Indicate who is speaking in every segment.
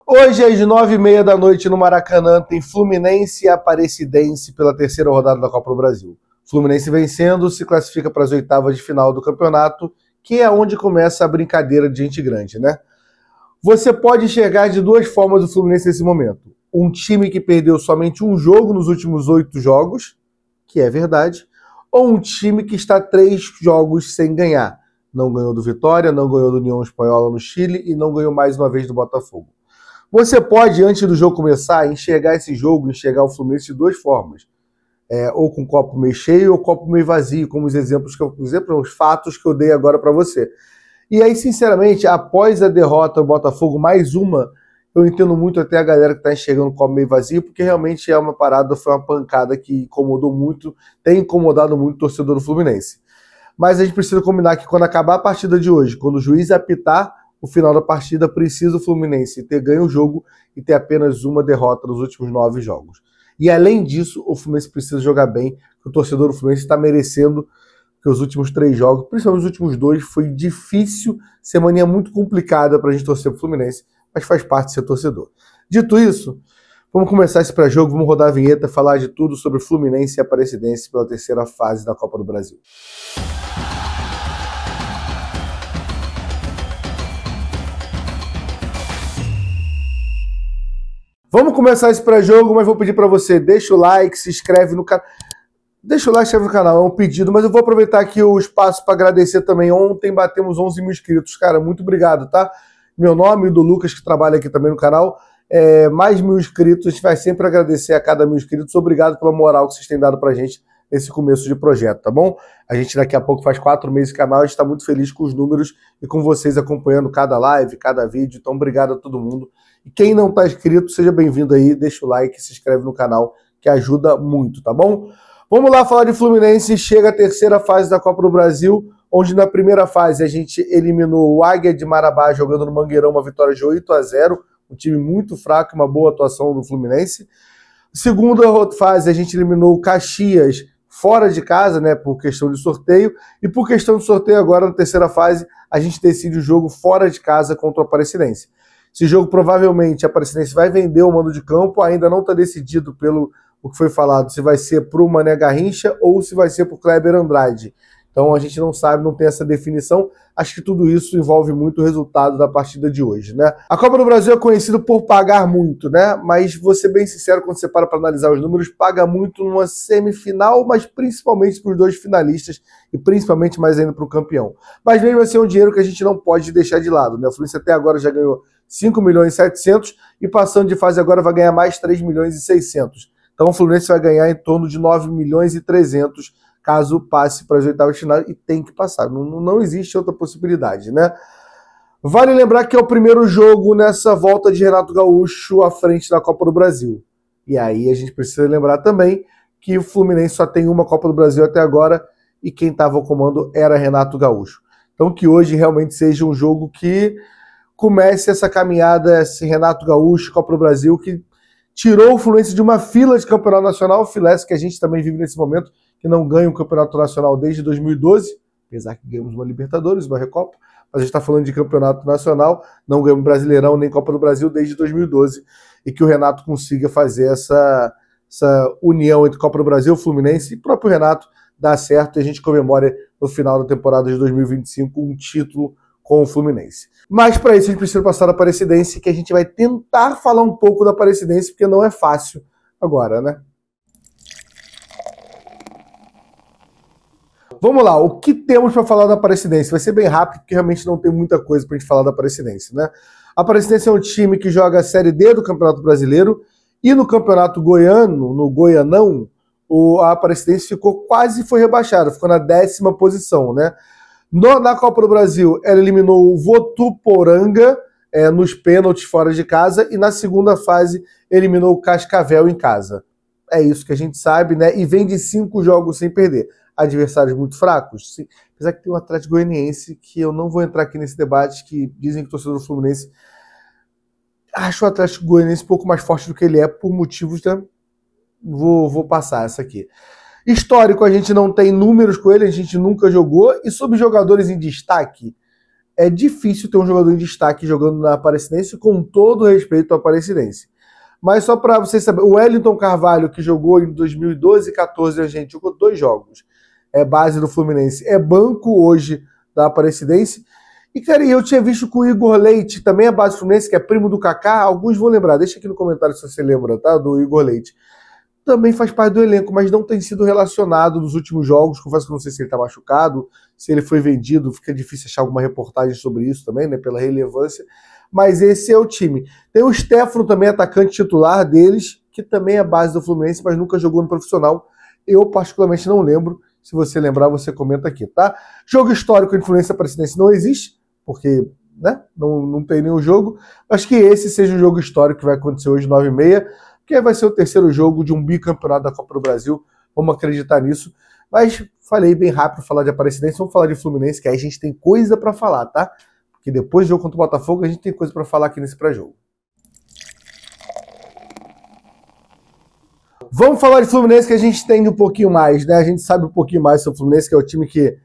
Speaker 1: Hoje, às 9h30 da noite, no Maracanã, tem Fluminense e Aparecidense pela terceira rodada da Copa do Brasil. Fluminense vencendo, se classifica para as oitavas de final do campeonato, que é onde começa a brincadeira de gente grande, né? Você pode enxergar de duas formas o Fluminense nesse momento. Um time que perdeu somente um jogo nos últimos 8 jogos, que é verdade, ou um time que está 3 jogos sem ganhar. Não ganhou do Vitória, não ganhou do União Espanhola no Chile e não ganhou mais uma vez do Botafogo. Você pode, antes do jogo começar, enxergar esse jogo, enxergar o Fluminense de duas formas. Ou com o copo meio cheio ou copo meio vazio, como os fatos que eu dei agora para você. E aí, sinceramente, após a derrota do Botafogo, mais uma, eu entendo muito até a galera que está enxergando o copo meio vazio, porque realmente é uma parada, foi uma pancada que incomodou muito, tem incomodado muito o torcedor do Fluminense. Mas a gente precisa combinar que quando acabar a partida de hoje, quando o juiz apitar o final da partida, precisa o Fluminense ter ganho o jogo e ter apenas uma derrota nos últimos 9 jogos. E além disso, o Fluminense precisa jogar bem, que o torcedor do Fluminense está merecendo, que os últimos 3 jogos, principalmente os últimos 2, foi difícil, semaninha muito complicada para a gente torcer para o Fluminense, mas faz parte de ser torcedor. Dito isso, vamos começar esse pré-jogo, vamos rodar a vinheta, falar de tudo sobre Fluminense e Aparecidense pela terceira fase da Copa do Brasil. Vamos começar esse pré-jogo, mas vou pedir para você, deixa o like, se inscreve no canal. Deixa o like, se inscreve no canal, é um pedido, mas eu vou aproveitar aqui o espaço para agradecer também. Ontem batemos 11 mil inscritos, cara, muito obrigado, tá? Meu nome e do Lucas, que trabalha aqui também no canal, mais 1.000 inscritos, a gente vai sempre agradecer a cada 1.000 inscritos. Obrigado pela moral que vocês têm dado pra gente nesse começo de projeto, tá bom? A gente daqui a pouco faz 4 meses de canal, a gente está muito feliz com os números e com vocês acompanhando cada live, cada vídeo, então obrigado a todo mundo. E quem não está inscrito, seja bem-vindo aí, deixa o like, se inscreve no canal, que ajuda muito, tá bom? Vamos lá falar de Fluminense, chega a terceira fase da Copa do Brasil, onde na primeira fase a gente eliminou o Águia de Marabá jogando no Mangueirão, uma vitória de 8-0, um time muito fraco, uma boa atuação do Fluminense. Segunda fase a gente eliminou o Caxias fora de casa, né, por questão de sorteio, e por questão de sorteio agora na terceira fase a gente decide o jogo fora de casa contra o Aparecidense. Esse jogo provavelmente a Aparecidense vai vender o mando de campo, ainda não está decidido pelo o que foi falado, se vai ser para o Mané Garrincha ou se vai ser para o Kleber Andrade. Então a gente não sabe, não tem essa definição. Acho que tudo isso envolve muito o resultado da partida de hoje, né? A Copa do Brasil é conhecida por pagar muito, né? Mas vou ser bem sincero, quando você para analisar os números, paga muito numa semifinal, mas principalmente para os 2 finalistas e principalmente mais ainda para o campeão. Mas mesmo assim é um dinheiro que a gente não pode deixar de lado, né? O Fluminense até agora já ganhou 5.700.000 e passando de fase agora vai ganhar mais 3.600.000. Então o Fluminense vai ganhar em torno de 9.300.000 caso passe para as oitavas de final, e tem que passar. Não existe outra possibilidade, né? Vale lembrar que é o primeiro jogo nessa volta de Renato Gaúcho à frente da Copa do Brasil. E aí a gente precisa lembrar também que o Fluminense só tem uma Copa do Brasil até agora e quem estava ao comando era Renato Gaúcho. Então que hoje realmente seja um jogo que comece essa caminhada, esse Renato Gaúcho, Copa do Brasil, que tirou o Fluminense de uma fila de campeonato nacional, o filé que a gente também vive nesse momento, que não ganha um campeonato nacional desde 2012, apesar que ganhamos uma Libertadores, uma Recopa, mas a gente está falando de campeonato nacional, não ganhamos Brasileirão nem Copa do Brasil desde 2012, e que o Renato consiga fazer essa união entre Copa do Brasil, Fluminense e o próprio Renato dá certo, e a gente comemore no final da temporada de 2025 um título com o Fluminense. Mas para isso a gente precisa passar da Aparecidense, que a gente vai tentar falar um pouco da Aparecidense, porque não é fácil agora, né? Vamos lá, o que temos para falar da Aparecidense? Vai ser bem rápido, porque realmente não tem muita coisa para a gente falar da Aparecidense, né? A Aparecidense é um time que joga a Série D do Campeonato Brasileiro e no Campeonato Goiano, no Goianão, a Aparecidense foi rebaixada, ficou na 10ª posição, né? Na Copa do Brasil, ela eliminou o Votuporanga nos pênaltis fora de casa e na segunda fase eliminou o Cascavel em casa. É isso que a gente sabe, né? E vem de 5 jogos sem perder. Adversários muito fracos, sim. Apesar que tem um Atlético Goianiense que eu não vou entrar aqui nesse debate, que dizem que o torcedor do Fluminense acha o Atlético Goianiense um pouco mais forte do que ele é por motivos da... Vou passar essa aqui. Histórico, a gente não tem números com ele, a gente nunca jogou. E sobre jogadores em destaque, é difícil ter um jogador em destaque jogando na Aparecidense, com todo respeito ao Aparecidense. Mas só para vocês saberem, o Wellington Carvalho, que jogou em 2012 e 2014, a gente jogou 2 jogos, é base do Fluminense, é banco hoje da Aparecidense. E, cara, eu tinha visto que o Igor Leite, também é base do Fluminense, que é primo do Kaká, alguns vão lembrar, deixa aqui no comentário se você lembra, tá, do Igor Leite. Também faz parte do elenco, mas não tem sido relacionado nos últimos jogos. Confesso que não sei se ele está machucado, se ele foi vendido, fica difícil achar alguma reportagem sobre isso também, né, pela relevância. Mas esse é o time. Tem o Stefano também, atacante titular deles, que também é base do Fluminense, mas nunca jogou no profissional. Eu particularmente não lembro. Se você lembrar, você comenta aqui, tá? Jogo histórico de Fluminense e Aparecidense não existe, porque, né, não tem nenhum jogo. Acho que esse seja o jogo histórico que vai acontecer hoje, 9h30, que vai ser o terceiro jogo de um bicampeonato da Copa do Brasil. Vamos acreditar nisso. Mas falei bem rápido falar de Aparecidense, vamos falar de Fluminense, que aí a gente tem coisa para falar, tá? Porque depois do jogo contra o Botafogo, a gente tem coisa para falar aqui nesse pré-jogo. Vamos falar de Fluminense, que a gente entende um pouquinho mais, né? A gente sabe um pouquinho mais sobre o Fluminense, que é o time que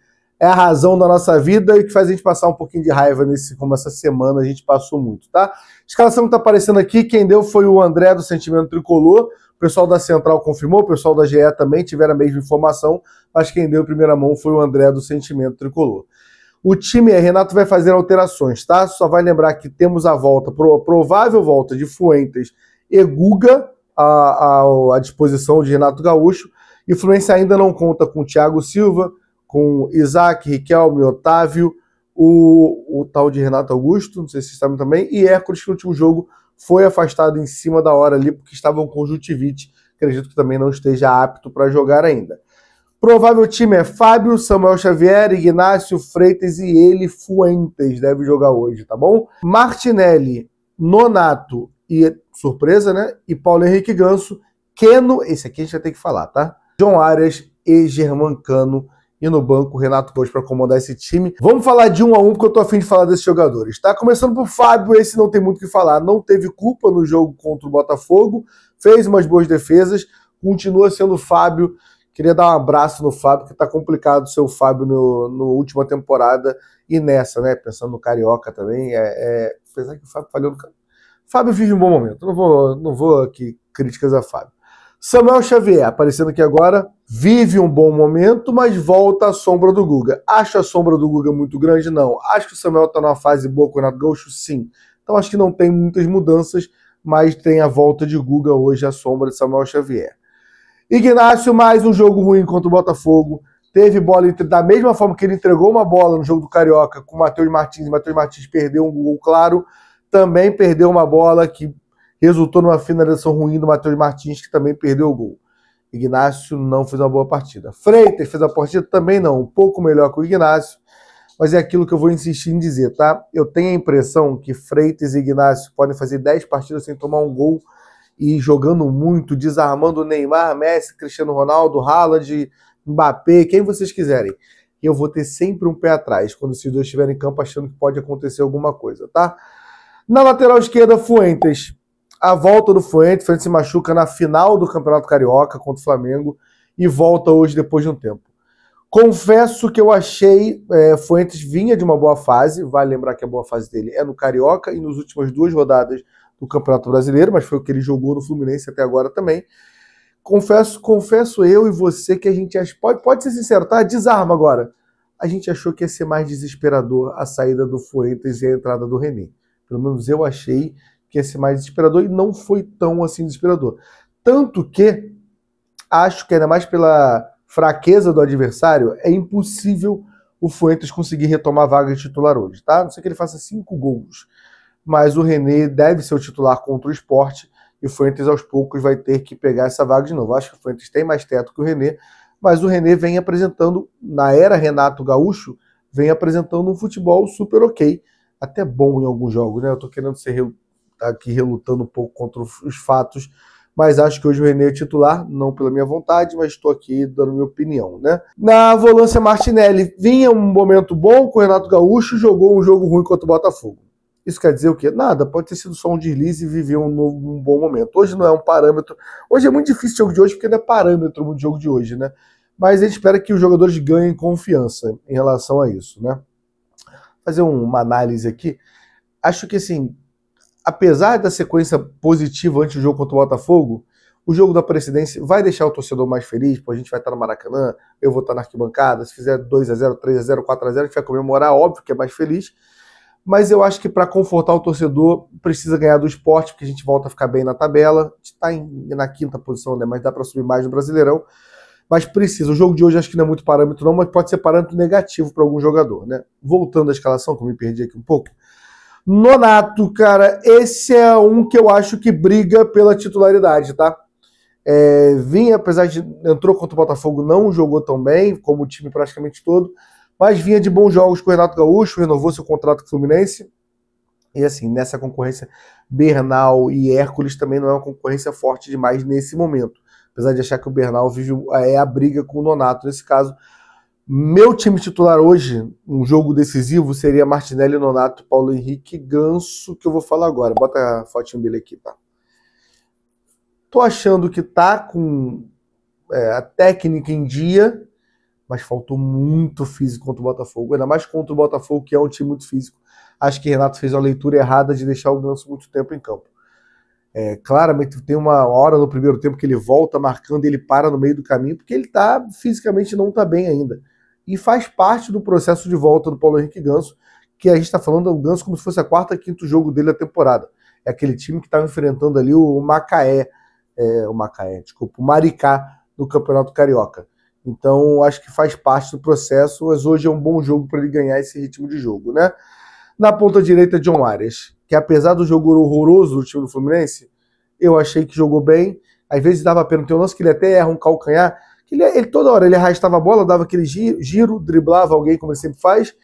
Speaker 1: é a razão da nossa vida e que faz a gente passar um pouquinho de raiva como essa semana a gente passou muito, tá? A escalação que tá aparecendo aqui, quem deu foi o André do Sentimento Tricolor, o pessoal da Central confirmou, o pessoal da GE também tiveram a mesma informação, mas quem deu em primeira mão foi o André do Sentimento Tricolor. O time, Renato vai fazer alterações, tá? Só vai lembrar que temos a volta, provável volta de Fuentes e Guga à disposição de Renato Gaúcho, e o Fluminense ainda não conta com o Thiago Silva, com Isaac, Riquelme, Otávio, o tal de Renato Augusto, não sei se vocês sabem também, e Hércules, que no último jogo foi afastado em cima da hora ali, porque estava com conjuntivite, acredito que também não esteja apto para jogar ainda. Provável time é Fábio, Samuel Xavier, Ignácio, Freitas e ele, Fuentes, deve jogar hoje, tá bom? Martinelli, Nonato e, surpresa, né? E Paulo Henrique Ganso, Keno, esse aqui a gente vai ter que falar, tá? João Arias e Germancano, e no banco Renato Gaúcho para comandar esse time. Vamos falar de um a um, porque eu tô a fim de falar desses jogadores, tá? Começando por Fábio, esse não tem muito o que falar, não teve culpa no jogo contra o Botafogo, fez umas boas defesas, continua sendo o Fábio. Queria dar um abraço no Fábio, que tá complicado ser o Fábio no última temporada e nessa, né? Pensando no Carioca também, apesar que o Fábio falhou no Fábio vive um bom momento, não vou aqui críticas a Fábio. Samuel Xavier, aparecendo aqui agora, vive um bom momento, mas volta à sombra do Guga. Acho a sombra do Guga muito grande? Não. Acho que o Samuel está numa fase boa com o Renato Gaúcho? Sim. Então acho que não tem muitas mudanças, mas tem a volta de Guga hoje, a sombra de Samuel Xavier. Ignácio, mais um jogo ruim contra o Botafogo. Teve bola, da mesma forma que ele entregou uma bola no jogo do Carioca com o Matheus Martins, e Matheus Martins perdeu um gol claro, também perdeu uma bola que resultou numa finalização ruim do Matheus Martins, que também perdeu o gol. Ignácio não fez uma boa partida. Freitas fez a partida também não, um pouco melhor que o Ignácio, mas é aquilo que eu vou insistir em dizer, tá? Eu tenho a impressão que Freitas e Ignácio podem fazer 10 partidas sem tomar um gol e jogando muito, desarmando o Neymar, Messi, Cristiano Ronaldo, Haaland, Mbappé, quem vocês quiserem. E eu vou ter sempre um pé atrás quando esses dois estiverem em campo achando que pode acontecer alguma coisa, tá? Na lateral esquerda, Fuentes. A volta do Fuentes se machuca na final do Campeonato Carioca contra o Flamengo e volta hoje depois de um tempo. Confesso que eu achei Fuentes vinha de uma boa fase, vale lembrar que a boa fase dele é no Carioca e nas últimas 2 rodadas do Campeonato Brasileiro, mas foi o que ele jogou no Fluminense até agora também. Confesso eu e você que a gente acha, pode ser sincero, tá? Desarma agora. A gente achou que ia ser mais desesperador a saída do Fuentes e a entrada do René. Pelo menos eu achei que ia ser mais desesperador e não foi tão assim desesperador. Tanto que acho que ainda mais pela fraqueza do adversário, é impossível o Fuentes conseguir retomar a vaga de titular hoje, tá? A não sei que ele faça 5 gols, mas o René deve ser o titular contra o Sport e o Fuentes aos poucos vai ter que pegar essa vaga de novo. Acho que o Fuentes tem mais teto que o René, mas o René vem apresentando, na era Renato Gaúcho, vem apresentando um futebol super ok, até bom em alguns jogos, né? Eu tô querendo ser aqui relutando um pouco contra os fatos, mas acho que hoje o René é titular, não pela minha vontade, mas estou aqui dando minha opinião, né? Na volância, Martinelli vinha um momento bom com o Renato Gaúcho, jogou um jogo ruim contra o Botafogo. Isso quer dizer o quê? Nada, pode ter sido só um deslize e viver um bom momento. Hoje não é um parâmetro, hoje é muito difícil o jogo de hoje, porque não é parâmetro do jogo de hoje, né? Mas a gente espera que os jogadores ganhem confiança em relação a isso, né? fazer uma análise aqui. Acho que, assim, apesar da sequência positiva antes do jogo contra o Botafogo, o jogo da Presidência vai deixar o torcedor mais feliz, pô, a gente vai estar no Maracanã, eu vou estar na arquibancada, se fizer 2-0, 3-0, 4-0, a gente vai comemorar, óbvio que é mais feliz, mas eu acho que para confortar o torcedor precisa ganhar do Sport, porque a gente volta a ficar bem na tabela, a gente está na quinta posição, né, mas dá para subir mais no Brasileirão, mas precisa. O jogo de hoje acho que não é muito parâmetro não, mas pode ser parâmetro negativo para algum jogador, né? Voltando à escalação, que eu me perdi aqui um pouco, Nonato, cara, esse é um que eu acho que briga pela titularidade, tá? Vinha, apesar de entrou contra o Botafogo, não jogou tão bem, como o time praticamente todo, mas vinha de bons jogos com o Renato Gaúcho, renovou seu contrato com o Fluminense, e assim, nessa concorrência, Bernal e Hércules também não é uma concorrência forte demais nesse momento, apesar de achar que o Bernal vive a briga com o Nonato nesse caso. Meu time titular hoje, um jogo decisivo, seria Martinelli, Nonato, Paulo Henrique, Ganso, que eu vou falar agora. Bota a fotinho dele aqui, tá? Tô achando que tá com a técnica em dia, mas faltou muito físico contra o Botafogo, ainda mais contra o Botafogo, que é um time muito físico. Acho que Renato fez uma leitura errada de deixar o Ganso muito tempo em campo. Claramente tem uma hora no primeiro tempo que ele volta marcando e ele para no meio do caminho, porque ele tá fisicamente não tá bem ainda. E faz parte do processo de volta do Paulo Henrique Ganso, que a gente está falando do Ganso como se fosse a quarta, quinto jogo dele da temporada. É aquele time que estava enfrentando ali o Maricá no Campeonato Carioca. Então, acho que faz parte do processo, mas hoje é um bom jogo para ele ganhar esse ritmo de jogo, né? Na ponta direita, John Arias, que apesar do jogo horroroso do time do Fluminense, eu achei que jogou bem. Às vezes dava pena, tem um lance que ele até erra um calcanhar, ele toda hora ele arrastava a bola, dava aquele giro, driblava alguém, como ele sempre faz,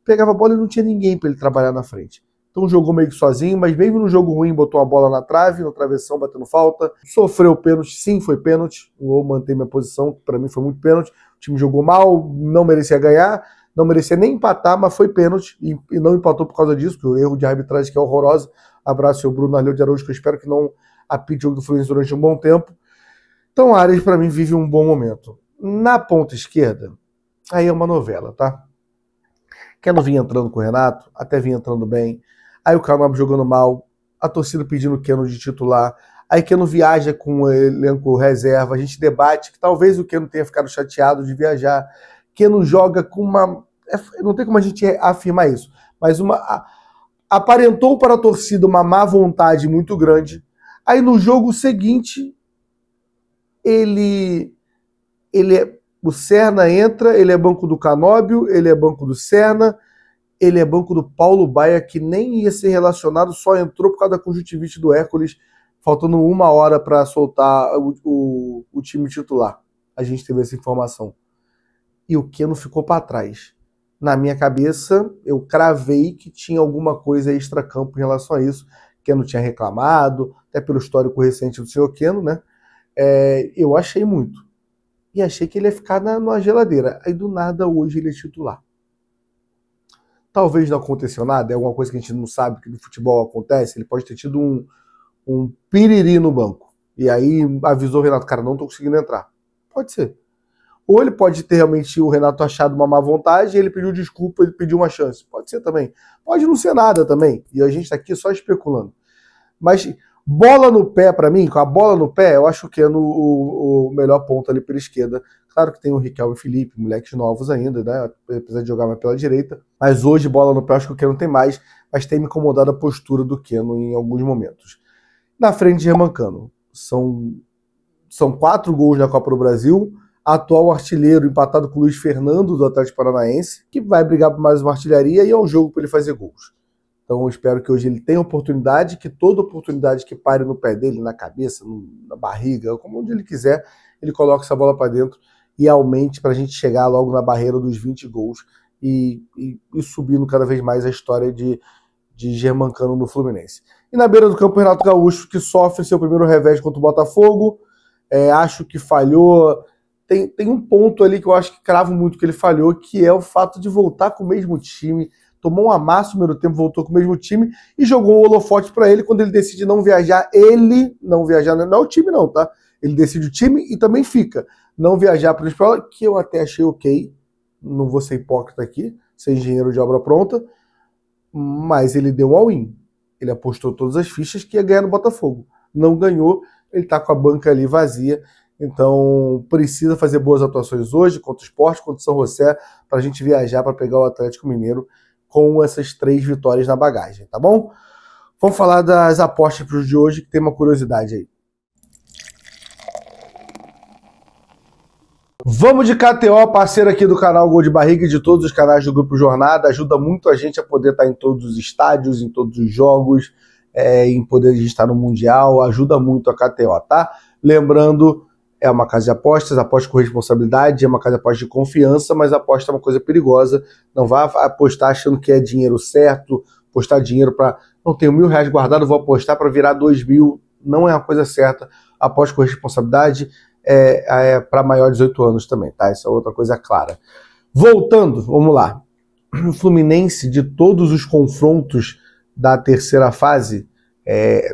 Speaker 1: pegava a bola e não tinha ninguém para ele trabalhar na frente. Então jogou meio que sozinho, mas mesmo no jogo ruim botou a bola na trave, na travessão, batendo falta, sofreu pênalti, sim, foi pênalti, vou manter minha posição, que para mim foi muito pênalti, o time jogou mal, não merecia ganhar, não merecia nem empatar, mas foi pênalti, e não empatou por causa disso, porque o erro de arbitragem que é horroroso. Abraço ao Bruno Arleu de Araújo, que eu espero que não apite o jogo do Fluminense durante um bom tempo. Então, Arias, para mim, vive um bom momento. Na ponta esquerda, aí é uma novela, tá? Keno vinha entrando com o Renato, até vinha entrando bem. Aí o Canóbio jogando mal, a torcida pedindo o Keno de titular. Aí Keno viaja com o elenco reserva, a gente debate que talvez o Keno tenha ficado chateado de viajar. Keno joga com uma... Não tem como a gente afirmar isso, mas aparentou para a torcida uma má vontade muito grande. Aí no jogo seguinte... o Serna entra, ele é banco do Canóbio, ele é banco do Serna, ele é banco do Paulo Baia, que nem ia ser relacionado, só entrou por causa da conjuntivite do Hércules, faltando 1 hora para soltar o time titular. A gente teve essa informação. E o Keno ficou para trás. Na minha cabeça, eu cravei que tinha alguma coisa extra-campo em relação a isso. Keno tinha reclamado, até pelo histórico recente do senhor Keno, né? Eu achei muito. E achei que ele ia ficar na geladeira. Aí do nada hoje ele é titular. Talvez não aconteceu nada, é alguma coisa que a gente não sabe que no futebol acontece. Ele pode ter tido um piriri no banco. E aí avisou o Renato, cara, não tô conseguindo entrar. Pode ser. Ou ele pode ter realmente o Renato achado uma má vontade e ele pediu desculpa, ele pediu uma chance. Pode ser também. Pode não ser nada também. E a gente tá aqui só especulando. Mas bola no pé, para mim, com a bola no pé, eu acho que é o melhor ponto ali pela esquerda. Claro que tem o Riquelme e o Felipe, moleques novos ainda, né? Apesar de jogar mais pela direita. Mas hoje, bola no pé, eu acho que o Keno tem mais, mas tem me incomodado a postura do Keno em alguns momentos. Na frente, Germancano. São 4 gols na Copa do Brasil. Atual artilheiro, empatado com o Luiz Fernando, do Atlético Paranaense, que vai brigar por mais uma artilharia e é um jogo para ele fazer gols. Então eu espero que hoje ele tenha oportunidade, que toda oportunidade que pare no pé dele, na cabeça, na barriga, como onde ele quiser, ele coloque essa bola para dentro e aumente para a gente chegar logo na barreira dos 20 gols e subindo cada vez mais a história de Germancano no Fluminense. E na beira do campo, Renato Gaúcho, que sofre seu primeiro revés contra o Botafogo. Acho que falhou. Tem um ponto ali que eu acho que cravo muito que ele falhou, que é o fato de voltar com o mesmo time. Tomou um amasso no primeiro tempo, voltou com o mesmo time e jogou um holofote para ele quando ele decide não viajar. Ele não viajar, não é o time não, tá? Ele decide o time e também fica. Não viajar para o escola, que eu até achei ok. Não vou ser hipócrita aqui, ser engenheiro de obra pronta. mas ele deu all-in. Ele apostou todas as fichas que ia ganhar no Botafogo. Não ganhou, ele está com a banca ali vazia. Então precisa fazer boas atuações hoje contra o Sport, contra o São José, para a gente viajar para pegar o Atlético Mineiro com essas 3 vitórias na bagagem, tá bom? Vamos falar das apostas para os de hoje, que tem uma curiosidade aí. Vamos de KTO, parceiro aqui do canal Gol de Barriga e de todos os canais do Grupo Jornada. Ajuda muito a gente a poder estar em todos os estádios, em todos os jogos, em poder estar no Mundial. Ajuda muito a KTO, tá? Lembrando, é uma casa de apostas, aposta com responsabilidade, é uma casa de apostas de confiança, mas aposta é uma coisa perigosa. Não vá apostar achando que é dinheiro certo, apostar dinheiro para... Não, tenho R$1.000 guardado, vou apostar para virar 2.000. Não é uma coisa certa. Aposta com responsabilidade. Para maior de 18 anos também, tá? Isso é outra coisa clara. Voltando, vamos lá. O Fluminense, de todos os confrontos da terceira fase,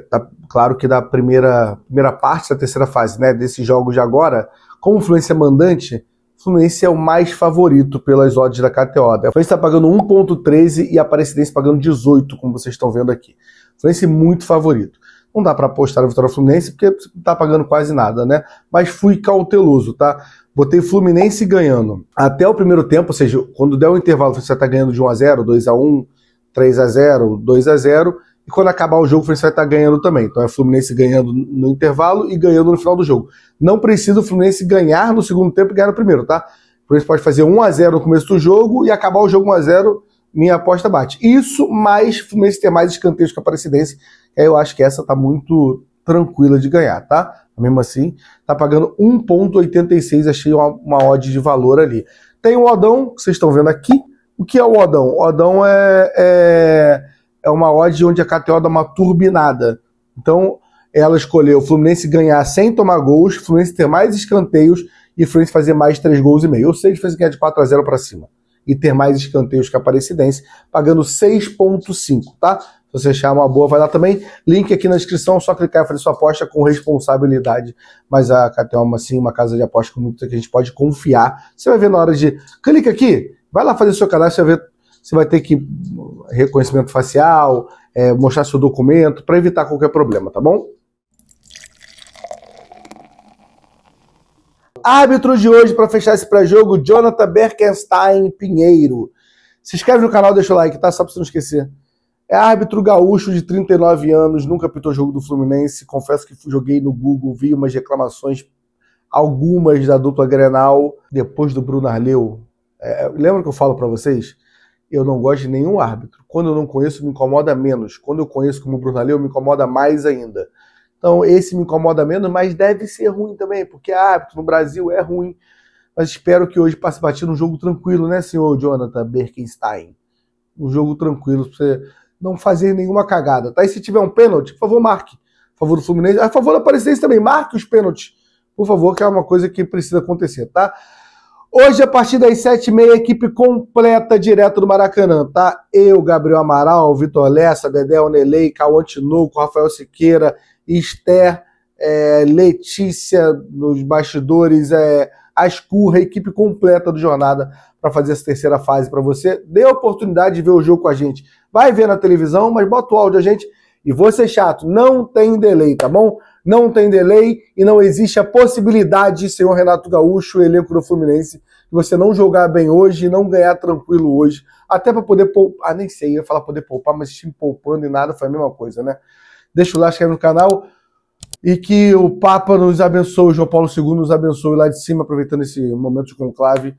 Speaker 1: tá claro que da primeira parte da terceira fase, né, desses jogos de agora, como o Fluminense é mandante, o Fluminense é o mais favorito pelas odds da KTO. O Fluminense está pagando 1,13 e a Aparecidense pagando 18, como vocês estão vendo aqui. O Fluminense é muito favorito. Não dá para apostar na vitória do Fluminense, porque não tá pagando quase nada, né? Mas fui cauteloso, tá? Botei Fluminense ganhando até o primeiro tempo, ou seja, quando der o intervalo, você vai estar ganhando de 1-0, 2-1, 3-0, 2-0, e quando acabar o jogo, você vai estar ganhando também. Então é Fluminense ganhando no intervalo e ganhando no final do jogo. Não precisa o Fluminense ganhar no segundo tempo e ganhar no primeiro, tá? O Fluminense pode fazer 1-0 no começo do jogo e acabar o jogo 1-0, minha aposta bate. Isso, mais o Fluminense ter mais escanteios que a Aparecidense, eu acho que essa tá muito tranquila de ganhar, tá? Mesmo assim, tá pagando 1,86, achei uma odd de valor ali. Tem o Odão, que vocês estão vendo aqui. O que é o Odão? O Odão é uma odd onde a KTO dá uma turbinada. Então, ela escolheu o Fluminense ganhar sem tomar gols, o Fluminense ter mais escanteios e o Fluminense fazer mais 3,5 gols. Ou seja, o Fluminense ganhar de 4-0 para cima. E ter mais escanteios que a Aparecidense, pagando 6,5, tá? Se você achar uma boa, vai lá também. Link aqui na descrição, só clicar e fazer sua aposta com responsabilidade. Mas a KTO é uma casa de aposta que a gente pode confiar. Você vai ver na hora de... Clica aqui, vai lá fazer seu cadastro, você vai ter que reconhecimento facial, mostrar seu documento, para evitar qualquer problema, tá bom? Árbitro de hoje, para fechar esse pré-jogo, Jonathan Berkenstein Pinheiro. Se inscreve no canal, deixa o like, tá? Só para você não esquecer. É árbitro gaúcho de 39 anos, nunca apitou jogo do Fluminense. Confesso que joguei no Google, vi umas reclamações, algumas da dupla Grenal, depois do Bruno Arleu. Lembra que eu falo para vocês? Eu não gosto de nenhum árbitro. Quando eu não conheço, me incomoda menos. Quando eu conheço como o Bruno Arleu, me incomoda mais ainda. Então esse me incomoda menos, mas deve ser ruim também, porque árbitro no Brasil é ruim. Mas espero que hoje passe batido um jogo tranquilo, né, senhor Jonathan Berkenstein? Um jogo tranquilo, pra você não fazer nenhuma cagada, tá? E se tiver um pênalti, por favor, marque. A favor do Fluminense, a favor da Aparecidense também, marque os pênaltis, por favor, que é uma coisa que precisa acontecer, tá? Hoje, a partir das 7h30, equipe completa direto do Maracanã, tá? Eu, Gabriel Amaral, Vitor Lessa, Dedé Onelei, Cauã Tinoco, Rafael Siqueira, Esther, Letícia nos bastidores, Ascurra, equipe completa do Jornada para fazer essa terceira fase para você. Dê a oportunidade de ver o jogo com a gente. Vai ver na televisão, mas bota o áudio a gente. E vou ser chato, não tem delay, tá bom? Não tem delay e não existe a possibilidade, senhor Renato Gaúcho, o elenco do Fluminense, de você não jogar bem hoje e não ganhar tranquilo hoje. Até para poder poupar, nem sei, ia falar poder poupar, mas time poupando e nada foi a mesma coisa, né? Deixa o like, inscreve no canal. E que o Papa nos abençoe, o João Paulo II nos abençoe lá de cima, aproveitando esse momento de conclave,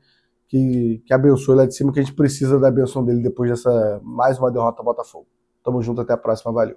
Speaker 1: que abençoe lá de cima, que a gente precisa da benção dele depois dessa mais uma derrota ao Botafogo. Tamo junto, até a próxima, valeu.